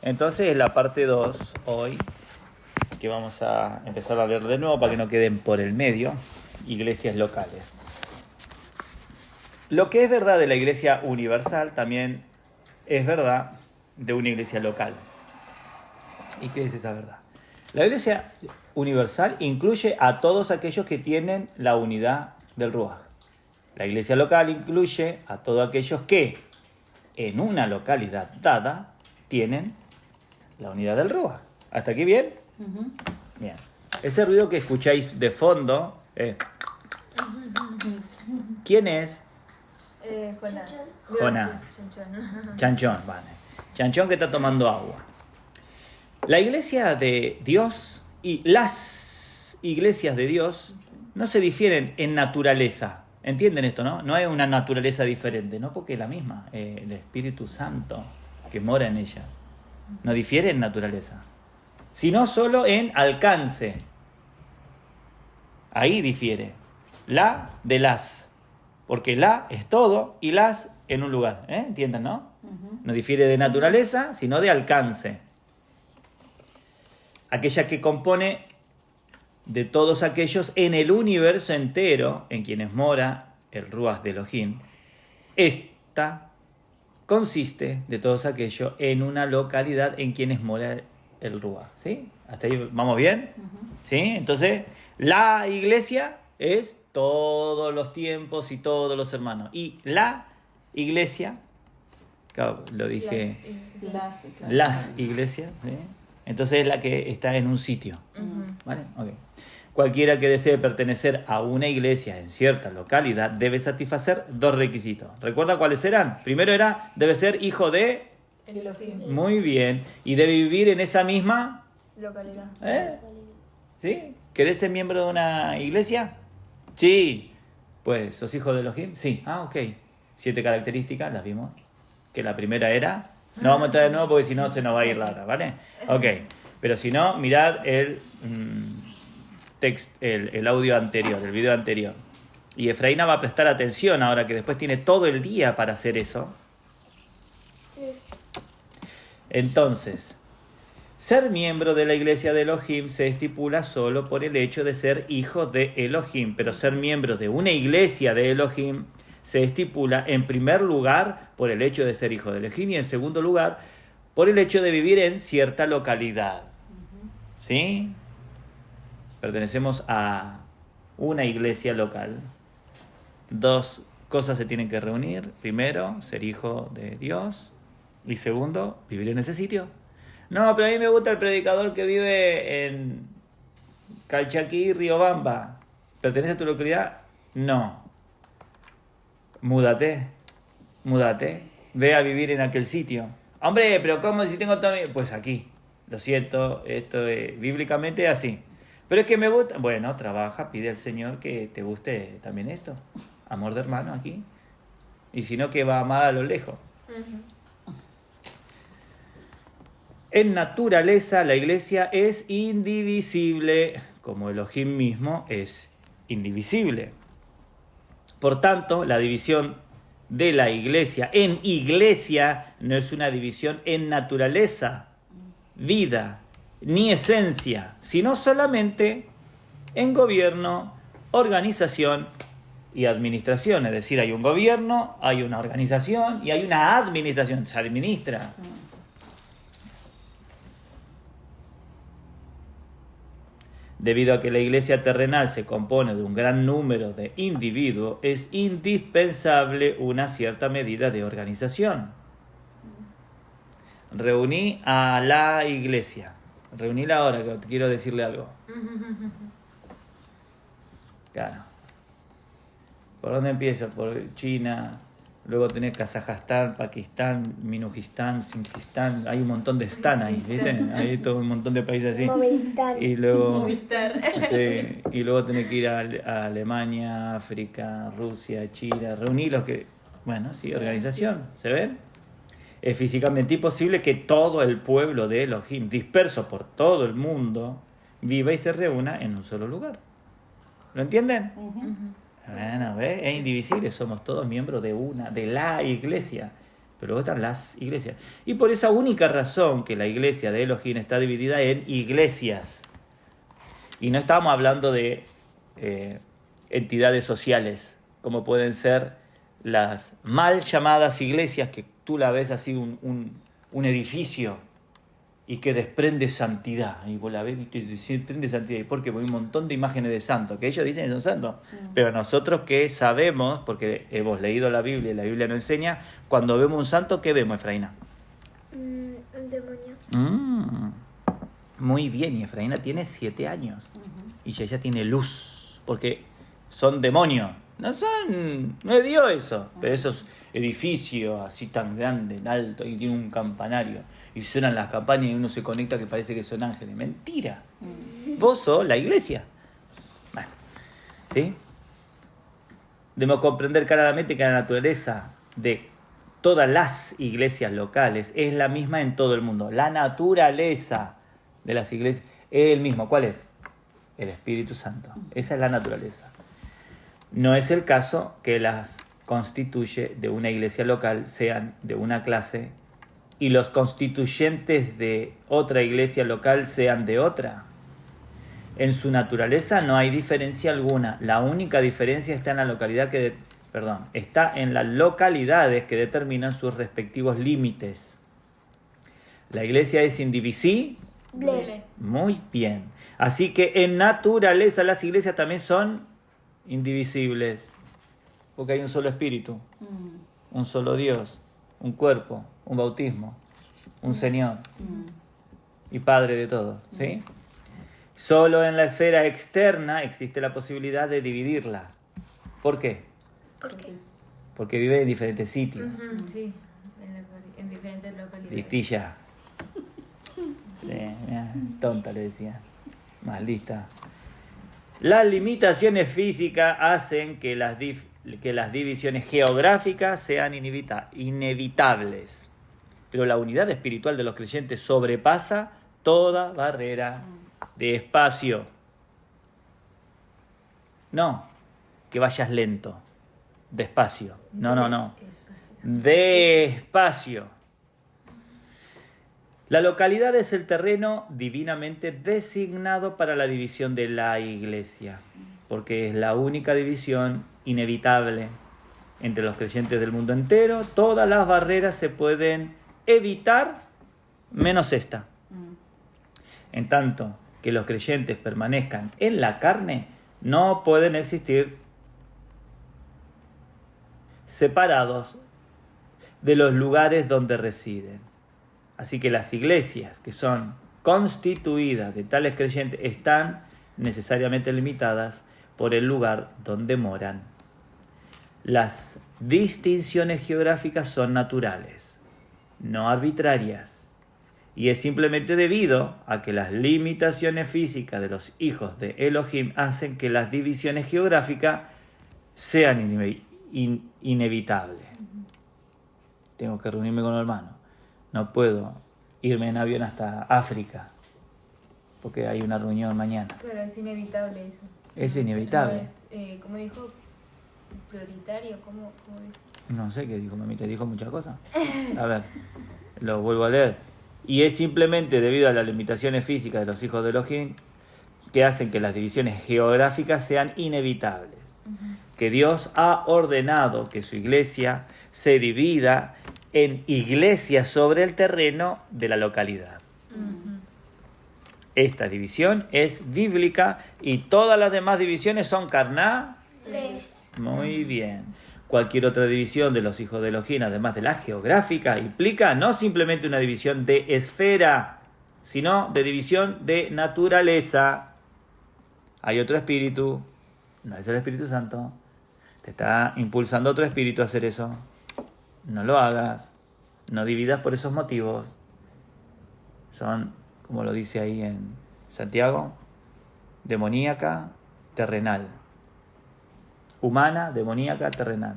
Entonces es la parte 2 hoy, que vamos a empezar a leer de nuevo para que no queden por el medio, iglesias locales. Lo que es verdad de la iglesia universal también es verdad de una iglesia local. ¿Y qué es esa verdad? La iglesia universal incluye a todos aquellos que tienen la unidad del Ruaj. La iglesia local incluye a todos aquellos que en una localidad dada tienen la unidad del Ruaj. ¿Hasta aquí bien? Uh-huh. Bien. Ese ruido que escucháis de fondo, ¿quién es? Jonás. Jonás. Chanchón, vale. Chanchón que está tomando agua. La iglesia de Dios y las iglesias de Dios no se difieren en naturaleza. ¿Entienden esto, no? No hay una naturaleza diferente, ¿no? Porque es la misma. El Espíritu Santo que mora en ellas. No difiere en naturaleza, sino solo en alcance. Ahí difiere. La de las. Porque la es todo y las en un lugar. ¿Entienden, no? Uh-huh. No difiere de naturaleza, sino de alcance. Aquella que compone de todos aquellos en el universo entero, en quienes mora el Ruaj de Elohim. Esta consiste de todos aquellos en una localidad en quienes mora el Ruaj. ¿Sí? ¿Hasta ahí vamos bien? Uh-huh. ¿Sí? Entonces, la iglesia es todos los tiempos y todos los hermanos. Y la iglesia, claro, lo dije, las iglesias, ¿sí? Entonces es la que está en un sitio. Uh-huh. ¿Vale? Okay. Cualquiera que desee pertenecer a una iglesia en cierta localidad debe satisfacer dos requisitos. ¿Recuerda cuáles eran? Primero era, debe ser hijo de Elohim. Muy bien. Y debe vivir en esa misma localidad. ¿Sí? ¿Querés ser miembro de una iglesia? Sí. Pues, ¿sos hijo de Elohim? Sí. Ah, ok. 7 características, las vimos. Que la primera era... No vamos a entrar de nuevo porque si no se nos va a ir la hora, ¿vale? Ok. Pero si no, mirad el audio anterior, el video anterior. Y Efraína va a prestar atención ahora que después tiene todo el día para hacer eso. Entonces, ser miembro de la iglesia de Elohim se estipula solo por el hecho de ser hijo de Elohim, pero ser miembro de una iglesia de Elohim se estipula en primer lugar por el hecho de ser hijo de Elohim y en segundo lugar por el hecho de vivir en cierta localidad. ¿Sí? Pertenecemos a una iglesia local. 2 cosas se tienen que reunir. Primero, ser hijo de Dios. Y segundo, vivir en ese sitio. No, pero a mí me gusta el predicador que vive en Calchaquí, Riobamba. ¿Pertenece a tu localidad? No. Múdate. Ve a vivir en aquel sitio. Hombre, pero ¿cómo si tengo todo mi...? Pues aquí. Lo siento, esto es bíblicamente así. Pero es que me gusta... Bueno, trabaja, pide al Señor que te guste también esto. Amor de hermano aquí. Y si no, que va a amar a lo lejos. Uh-huh. En naturaleza, la iglesia es indivisible, como Elohim mismo es indivisible. Por tanto, la división de la iglesia en iglesia no es una división en naturaleza, vida, ni esencia, sino solamente en gobierno, organización y administración. Es decir, hay un gobierno, hay una organización y hay una administración. Se administra. Debido a que la iglesia terrenal se compone de un gran número de individuos, es indispensable una cierta medida de organización. Reuní a la iglesia. Reuníla ahora, que quiero decirle algo. Claro. ¿Por dónde empiezo? Por China, luego tenés Kazajstán, Pakistán, Minujistán, Singistán, hay un montón de stan ahí, ¿viste? Hay todo un montón de países así. Movistar. Y luego, Movistar. Sí, y luego tenés que ir a Alemania, África, Rusia, China, reunir los que... Bueno, sí, organización, ¿se ven? Es físicamente imposible que todo el pueblo de Elohim, disperso por todo el mundo, viva y se reúna en un solo lugar. ¿Lo entienden? Uh-huh. Bueno, ¿ves? Es indivisible, somos todos miembros de la iglesia. pero luego están las iglesias. Y por esa única razón que la iglesia de Elohim está dividida en iglesias. Y no estamos hablando de entidades sociales, como pueden ser las mal llamadas iglesias, que tú la ves así un edificio y que desprende santidad. Y vos la ves y desprende santidad. ¿Y por qué? Porque hay un montón de imágenes de santos, que ellos dicen que son santos. Pero nosotros que sabemos, porque hemos leído la Biblia y la Biblia nos enseña, cuando vemos un santo, ¿qué vemos, Efraína? Un demonio. Muy bien, y Efraína tiene 7 años. Y ella tiene luz, porque son demonios. No es Dios eso. Pero esos edificios así tan grandes, altos, y tiene un campanario. Y suenan las campanas y uno se conecta que parece que son ángeles. Mentira. Vos sos la iglesia. Bueno, ¿sí? Debemos comprender claramente que la naturaleza de todas las iglesias locales es la misma en todo el mundo. La naturaleza de las iglesias es el mismo. ¿Cuál es? El Espíritu Santo. Esa es la naturaleza. No es el caso que las constituye de una iglesia local sean de una clase y los constituyentes de otra iglesia local sean de otra. En su naturaleza no hay diferencia alguna. La única diferencia está en la localidad está en las localidades que determinan sus respectivos límites. La iglesia es indivisible. Muy bien. Así que en naturaleza las iglesias también son indivisibles. Porque hay un solo espíritu, un solo Dios, un cuerpo, un bautismo, un Señor y Padre de todo, ¿sí? Solo en la esfera externa existe la posibilidad de dividirla. ¿Por qué? ¿Por qué? Porque vive en diferentes sitios. Sí, en diferentes localidades. Listilla. Mira, tonta le decía. Más lista. Las limitaciones físicas hacen que las divisiones geográficas sean inevitables. Pero la unidad espiritual de los creyentes sobrepasa toda barrera de espacio. No, que vayas lento, despacio. No. Despacio. La localidad es el terreno divinamente designado para la división de la iglesia, porque es la única división inevitable entre los creyentes del mundo entero. Todas las barreras se pueden evitar, menos esta. En tanto que los creyentes permanezcan en la carne, no pueden existir separados de los lugares donde residen. Así que las iglesias que son constituidas de tales creyentes están necesariamente limitadas por el lugar donde moran. Las distinciones geográficas son naturales, no arbitrarias, y es simplemente debido a que las limitaciones físicas de los hijos de Elohim hacen que las divisiones geográficas sean inevitables. Tengo que reunirme con los hermanos. No puedo irme en avión hasta África porque hay una reunión mañana. Claro, es inevitable eso. Es inevitable. No es, como dijo, prioritario, ¿cómo dijo? No sé qué dijo, mami, te dijo muchas cosas. A ver, lo vuelvo a leer. Y es simplemente debido a las limitaciones físicas de los hijos de Elohim que hacen que las divisiones geográficas sean inevitables. Que Dios ha ordenado que su iglesia se divida en iglesias sobre el terreno de la localidad. Esta división es bíblica y todas las demás divisiones son carnales. Muy bien. Cualquier otra división de los hijos de Elohim, además de la geográfica, implica no simplemente una división de esfera, sino de división de naturaleza. Hay otro espíritu, no es el Espíritu Santo. Te está impulsando otro espíritu a hacer eso. No lo hagas. No dividas por esos motivos. Son, como lo dice ahí en Santiago, demoníaca, terrenal. Humana, demoníaca, terrenal.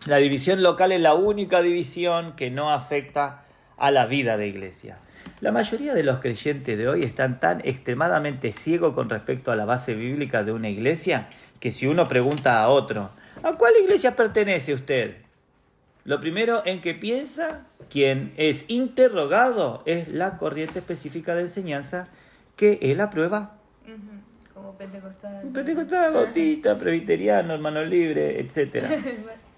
La división local es la única división que no afecta a la vida de iglesia. La mayoría de los creyentes de hoy están tan extremadamente ciegos con respecto a la base bíblica de una iglesia que si uno pregunta a otro, ¿a cuál iglesia pertenece usted? Lo primero en que piensa quien es interrogado es la corriente específica de enseñanza que él aprueba. Como pentecostal. Pentecostal, bautista, presbiteriano, hermano libre, etcétera.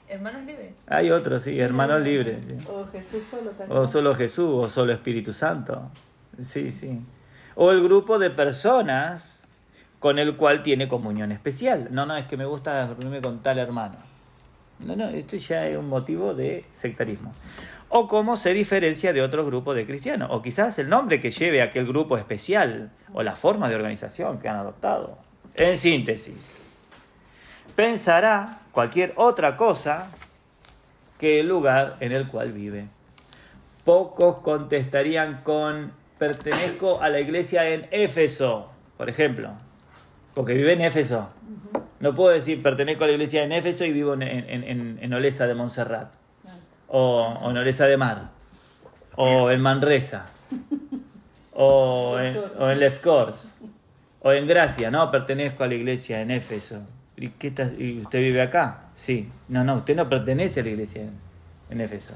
Hermanos libres. Hay otros, sí, hermanos libres. Sí. O Jesús solo también. O solo Jesús, o solo Espíritu Santo. Sí, sí. O el grupo de personas con el cual tiene comunión especial. No, es que me gusta reunirme con tal hermano. No, esto ya es un motivo de sectarismo. O cómo se diferencia de otro grupo de cristianos. O quizás el nombre que lleve a aquel grupo especial. O la forma de organización que han adoptado. En síntesis, pensará cualquier otra cosa que el lugar en el cual vive. Pocos contestarían con pertenezco a la iglesia en Éfeso, por ejemplo, porque vive en Éfeso. No puedo decir pertenezco a la iglesia en Éfeso y vivo en Olesa de Montserrat, o en Olesa de Mar, o en Manresa, o en Les Corts, o en Gracia. No, pertenezco a la iglesia en Éfeso. ¿Y usted vive acá? Sí. No, usted no pertenece a la iglesia en Éfeso.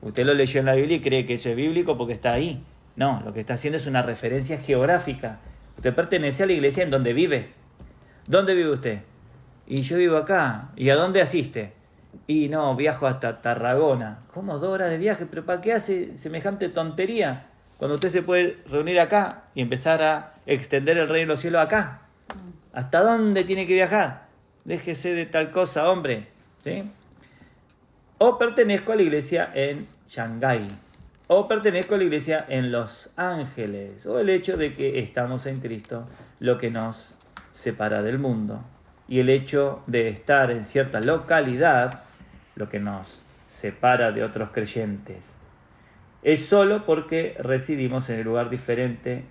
Usted lo leyó en la Biblia y cree que eso es bíblico porque está ahí. No, lo que está haciendo es una referencia geográfica. Usted pertenece a la iglesia en donde vive. ¿Dónde vive usted? Y yo vivo acá. ¿Y a dónde asiste? Y no, viajo hasta Tarragona. ¿Cómo 2 horas de viaje? ¿Pero para qué hace semejante tontería? Cuando usted se puede reunir acá y empezar a extender el reino de los cielos acá. ¿Hasta dónde tiene que viajar? Déjese de tal cosa, hombre. ¿Sí? O pertenezco a la iglesia en Shanghái. O pertenezco a la iglesia en Los Ángeles. O el hecho de que estamos en Cristo, lo que nos separa del mundo. Y el hecho de estar en cierta localidad, lo que nos separa de otros creyentes. Es solo porque residimos en el lugar diferente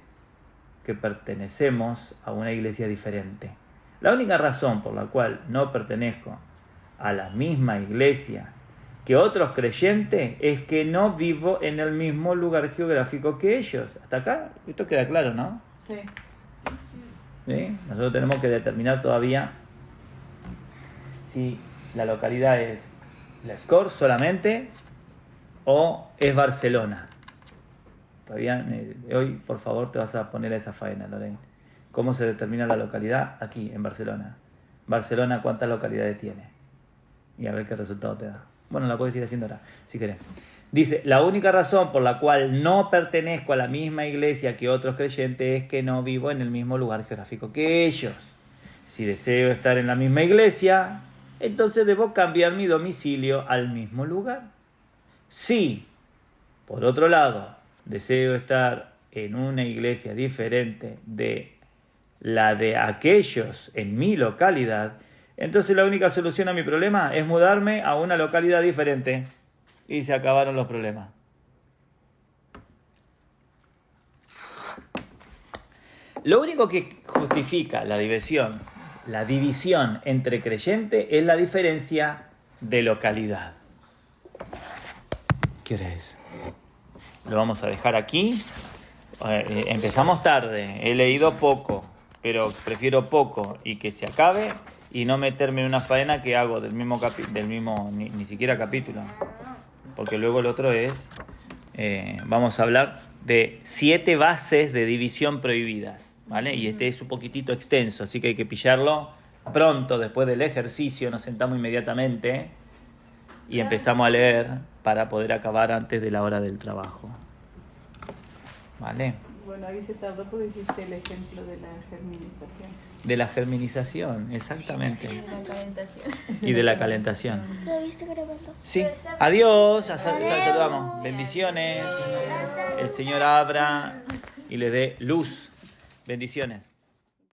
que pertenecemos a una iglesia diferente. La única razón por la cual no pertenezco a la misma iglesia que otros creyentes es que no vivo en el mismo lugar geográfico que ellos. Hasta acá, esto queda claro, ¿no? Sí. ¿Sí? Nosotros tenemos que determinar todavía si la localidad es Les Corts solamente o es Barcelona. Todavía, hoy, por favor, te vas a poner a esa faena, Lorena. ¿Cómo se determina la localidad? Aquí, en Barcelona. Barcelona, ¿cuántas localidades tiene? Y a ver qué resultado te da. Bueno, la puedes ir haciendo ahora, si querés. Dice, la única razón por la cual no pertenezco a la misma iglesia que otros creyentes es que no vivo en el mismo lugar geográfico que ellos. Si deseo estar en la misma iglesia, entonces debo cambiar mi domicilio al mismo lugar. Si, por otro lado, deseo estar en una iglesia diferente de la de aquellos en mi localidad, entonces la única solución a mi problema es mudarme a una localidad diferente y se acabaron los problemas. Lo único que justifica la división entre creyentes es la diferencia de localidad. ¿Qué hora es? Lo vamos a dejar aquí. Empezamos tarde, he leído poco, pero prefiero poco y que se acabe y no meterme en una faena que hago del mismo ni siquiera capítulo, porque luego el otro es vamos a hablar de 7 bases de división prohibidas, ¿vale? Y este es un poquitito extenso, así que hay que pillarlo pronto. Después del ejercicio nos sentamos inmediatamente y empezamos a leer para poder acabar antes de la hora del trabajo, ¿vale? Bueno, ahí se tardó porque hiciste el ejemplo de la germinización. De la germinización, exactamente. Y la calentación. Y de la calentación. ¿Todavía está grabando? Sí. Adiós. Saludamos. Bendiciones. El Señor abra y le dé luz. Bendiciones.